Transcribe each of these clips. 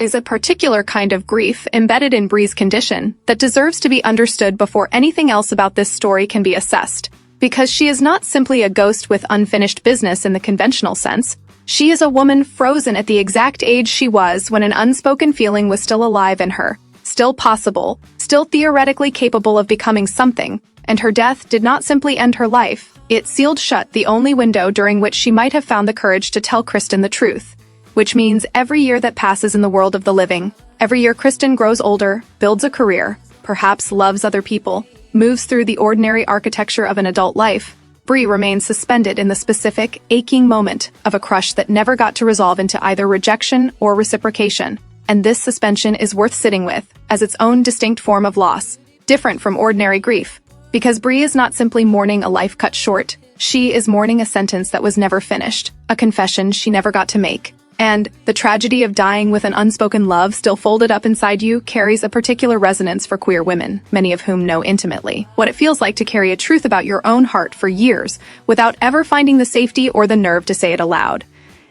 is a particular kind of grief embedded in Bree's condition that deserves to be understood before anything else about this story can be assessed. Because she is not simply a ghost with unfinished business in the conventional sense, she is a woman frozen at the exact age she was when an unspoken feeling was still alive in her, still possible, still theoretically capable of becoming something, and her death did not simply end her life, it sealed shut the only window during which she might have found the courage to tell Kristen the truth. Which means every year that passes in the world of the living, every year Kristen grows older, builds a career, perhaps loves other people, moves through the ordinary architecture of an adult life, Bree remains suspended in the specific, aching moment of a crush that never got to resolve into either rejection or reciprocation. And this suspension is worth sitting with, as its own distinct form of loss, different from ordinary grief. Because Bree is not simply mourning a life cut short, she is mourning a sentence that was never finished, a confession she never got to make. And the tragedy of dying with an unspoken love still folded up inside you carries a particular resonance for queer women, many of whom know intimately what it feels like to carry a truth about your own heart for years without ever finding the safety or the nerve to say it aloud.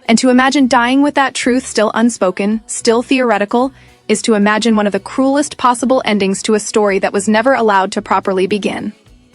And to imagine dying with that truth still unspoken, still theoretical, is to imagine one of the cruelest possible endings to a story that was never allowed to properly begin.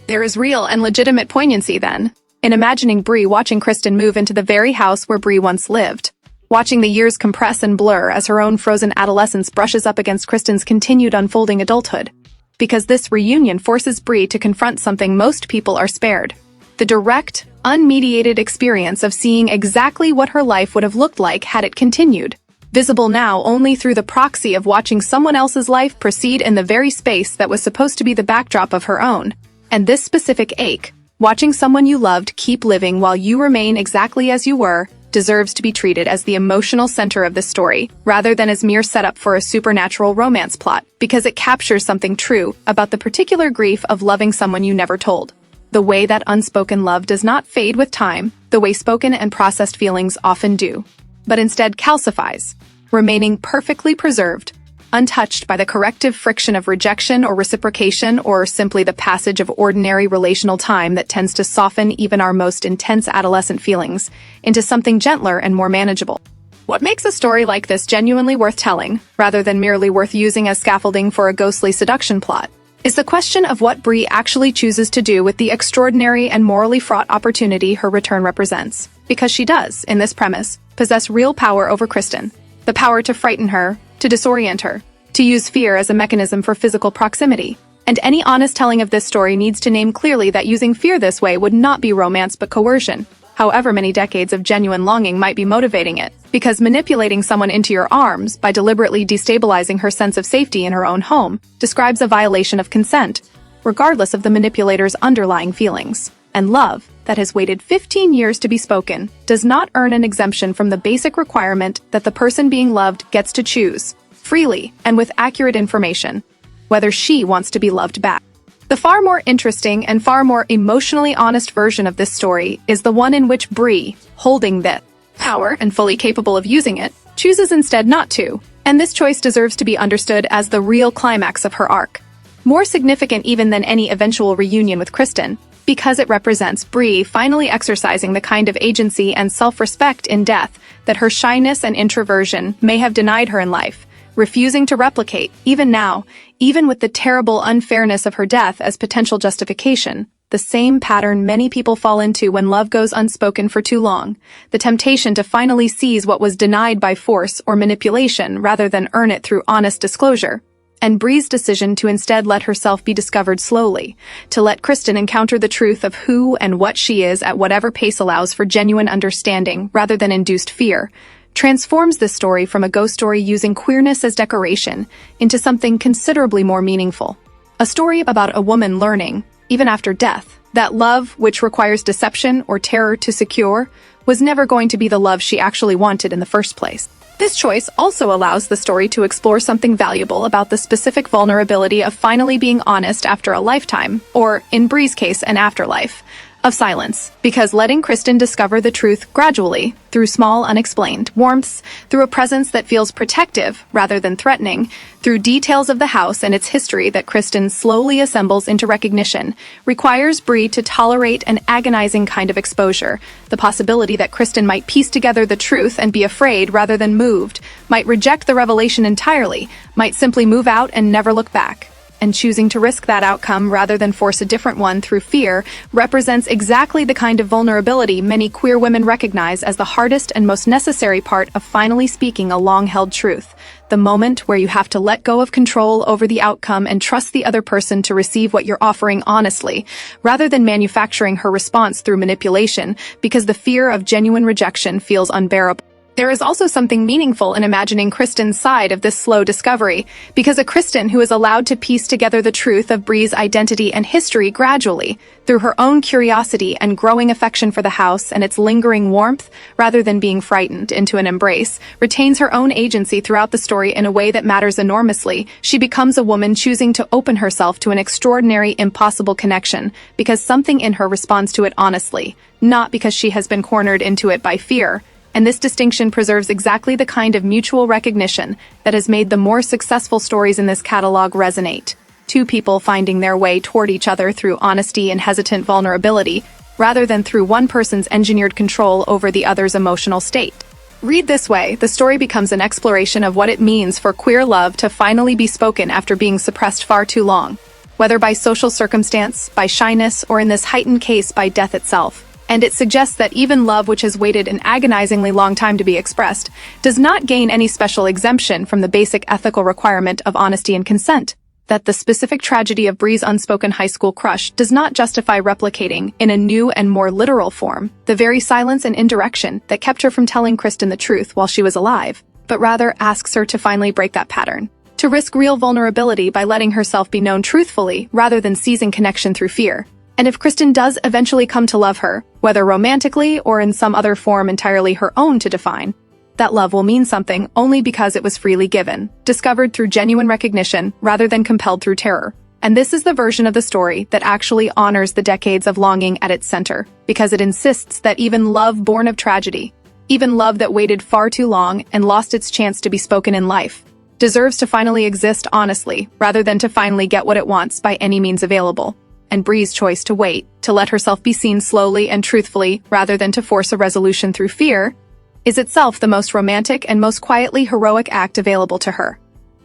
There is real and legitimate poignancy, then, in imagining Bree watching Kristen move into the very house where Bree once lived. Watching the years compress and blur as her own frozen adolescence brushes up against Kristen's continued unfolding adulthood. Because this reunion forces Bree to confront something most people are spared. The direct, unmediated experience of seeing exactly what her life would have looked like had it continued. Visible now only through the proxy of watching someone else's life proceed in the very space that was supposed to be the backdrop of her own. And this specific ache, watching someone you loved keep living while you remain exactly as you were, deserves to be treated as the emotional center of the story, rather than as mere setup for a supernatural romance plot, because it captures something true about the particular grief of loving someone you never told. The way that unspoken love does not fade with time, the way spoken and processed feelings often do, but instead calcifies, remaining perfectly preserved, untouched by the corrective friction of rejection or reciprocation or simply the passage of ordinary relational time that tends to soften even our most intense adolescent feelings into something gentler and more manageable. What makes a story like this genuinely worth telling, rather than merely worth using as scaffolding for a ghostly seduction plot, is the question of what Bree actually chooses to do with the extraordinary and morally fraught opportunity her return represents. Because she does, in this premise, possess real power over Kristen. The power to frighten her, to disorient her, to use fear as a mechanism for physical proximity. And any honest telling of this story needs to name clearly that using fear this way would not be romance but coercion, however many decades of genuine longing might be motivating it. Because manipulating someone into your arms by deliberately destabilizing her sense of safety in her own home describes a violation of consent, regardless of the manipulator's underlying feelings. And love, that has waited 15 years to be spoken, does not earn an exemption from the basic requirement that the person being loved gets to choose, freely and with accurate information, whether she wants to be loved back. The far more interesting and far more emotionally honest version of this story is the one in which Bree, holding this power and fully capable of using it, chooses instead not to, and this choice deserves to be understood as the real climax of her arc. More significant even than any eventual reunion with Kristen, because it represents Bree finally exercising the kind of agency and self-respect in death that her shyness and introversion may have denied her in life, refusing to replicate, even now, even with the terrible unfairness of her death as potential justification, the same pattern many people fall into when love goes unspoken for too long, the temptation to finally seize what was denied by force or manipulation rather than earn it through honest disclosure. And Bree's decision to instead let herself be discovered slowly, to let Kristen encounter the truth of who and what she is at whatever pace allows for genuine understanding rather than induced fear, transforms this story from a ghost story using queerness as decoration into something considerably more meaningful. A story about a woman learning, even after death, that love, which requires deception or terror to secure, was never going to be the love she actually wanted in the first place. This choice also allows the story to explore something valuable about the specific vulnerability of finally being honest after a lifetime, or, in Bree's case, an afterlife, of silence, because letting Kristen discover the truth gradually, through small unexplained warmths, through a presence that feels protective rather than threatening, through details of the house and its history that Kristen slowly assembles into recognition, requires Bree to tolerate an agonizing kind of exposure, the possibility that Kristen might piece together the truth and be afraid rather than moved, might reject the revelation entirely, might simply move out and never look back. And choosing to risk that outcome rather than force a different one through fear represents exactly the kind of vulnerability many queer women recognize as the hardest and most necessary part of finally speaking a long-held truth, the moment where you have to let go of control over the outcome and trust the other person to receive what you're offering honestly, rather than manufacturing her response through manipulation, because the fear of genuine rejection feels unbearable. There is also something meaningful in imagining Kristen's side of this slow discovery, because a Kristen who is allowed to piece together the truth of Bree's identity and history gradually, through her own curiosity and growing affection for the house and its lingering warmth, rather than being frightened into an embrace, retains her own agency throughout the story in a way that matters enormously. She becomes a woman choosing to open herself to an extraordinary, impossible connection, because something in her responds to it honestly, not because she has been cornered into it by fear. And this distinction preserves exactly the kind of mutual recognition that has made the more successful stories in this catalog resonate. Two people finding their way toward each other through honesty and hesitant vulnerability, rather than through one person's engineered control over the other's emotional state. Read this way, the story becomes an exploration of what it means for queer love to finally be spoken after being suppressed far too long, whether by social circumstance, by shyness, or in this heightened case by death itself. And it suggests that even love which has waited an agonizingly long time to be expressed does not gain any special exemption from the basic ethical requirement of honesty and consent, that the specific tragedy of Bree's unspoken high school crush does not justify replicating, in a new and more literal form, the very silence and indirection that kept her from telling Kristen the truth while she was alive, but rather asks her to finally break that pattern, to risk real vulnerability by letting herself be known truthfully rather than seizing connection through fear. And if Kristen does eventually come to love her, whether romantically or in some other form entirely her own to define, that love will mean something only because it was freely given, discovered through genuine recognition rather than compelled through terror. And this is the version of the story that actually honors the decades of longing at its center, because it insists that even love born of tragedy, even love that waited far too long and lost its chance to be spoken in life, deserves to finally exist honestly rather than to finally get what it wants by any means available. And Bree's choice to wait, to let herself be seen slowly and truthfully rather than to force a resolution through fear, is itself the most romantic and most quietly heroic act available to her.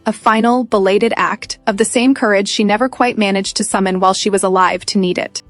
A final, belated act of the same courage she never quite managed to summon while she was alive to need it.